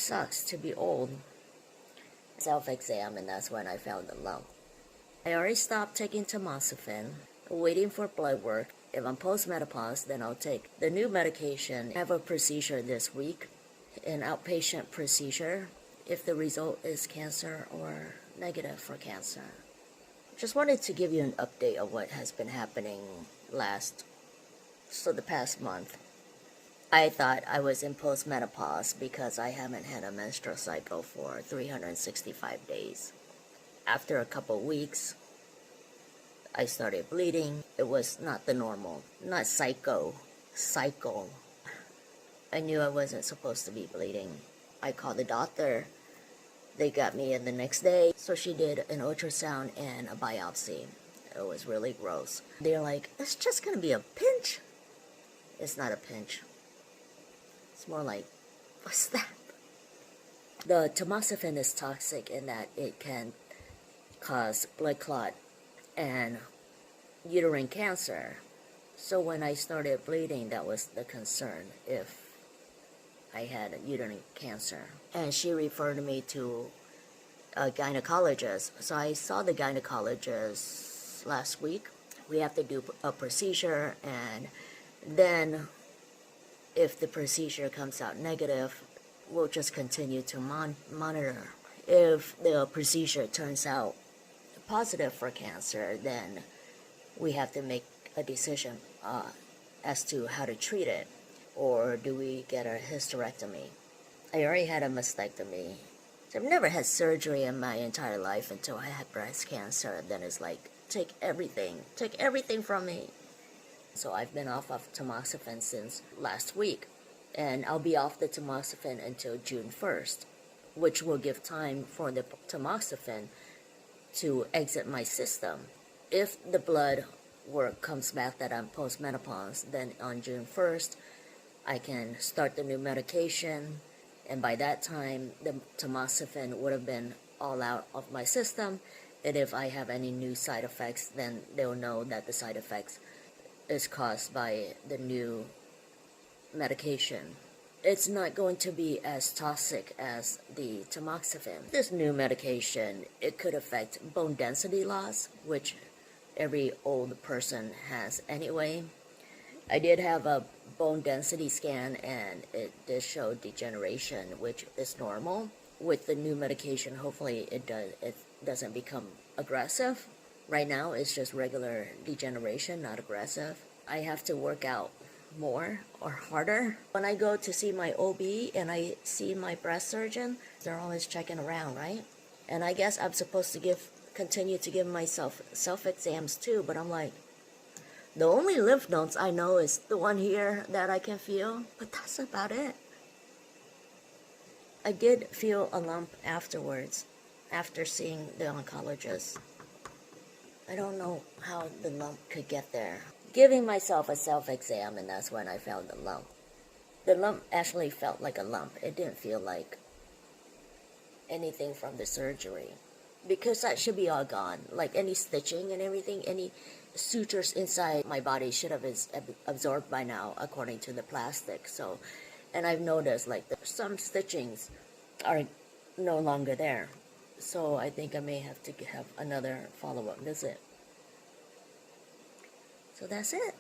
sucks to be old. Self-exam, and that's when I found the lump. I already stopped taking tamoxifen, waiting for blood work. If I'm post-menopause, then I'll take the new medication. I have a procedure this week, an outpatient procedure, if the result is cancer or negative for cancer. Just wanted to give you an update of what has been happening the past month. I thought I was in post-menopause because I haven't had a menstrual cycle for 365 days. After a couple weeks, I started bleeding. It was not the normal, not cycle. I knew I wasn't supposed to be bleeding. I called the doctor. They got me in the next day. So she did an ultrasound and a biopsy. It was really gross. They're like, it's just gonna be a pinch. It's not a pinch. It's more like, what's that? The tamoxifen is toxic in that it can cause blood clot and uterine cancer. So when I started bleeding, that was the concern, if I had uterine cancer. And she referred me to a gynecologist. So I saw the gynecologist last week. We have to do a procedure, and then if the procedure comes out negative, we'll just continue to monitor. If the procedure turns out positive for cancer, then we have to make a decision as to how to treat it. Or do we get a hysterectomy? I already had a mastectomy. So I've never had surgery in my entire life until I had breast cancer. And then it's like, take everything from me. So I've been off of tamoxifen since last week. And I'll be off the tamoxifen until June 1st, which will give time for the tamoxifen to exit my system. If the blood work comes back that I'm post-menopause, then on June 1st, I can start the new medication, and by that time, the tamoxifen would have been all out of my system, and if I have any new side effects, then they'll know that the side effects is caused by the new medication. It's not going to be as toxic as the tamoxifen. This new medication, it could affect bone density loss, which every old person has anyway. I did have a bone density scan, and it did show degeneration, which is normal. With the new medication, hopefully it doesn't become aggressive. Right now, it's just regular degeneration, not aggressive. I have to work out more or harder. When I go to see my OB and I see my breast surgeon, they're always checking around, right? And I guess I'm supposed to continue to give myself self-exams too, but I'm like, the only lymph nodes I know is the one here that I can feel, but that's about it. I did feel a lump afterwards, after seeing the oncologist. I don't know how the lump could get there. Giving myself a self-exam, and that's when I found the lump. The lump actually felt like a lump. It didn't feel like anything from the surgery, because that should be all gone. Like any stitching and everything, any sutures inside my body should have been absorbed by now, according to the plastic. So, and I've noticed like some stitchings are no longer there. So I think I may have to have another follow-up visit. So that's it.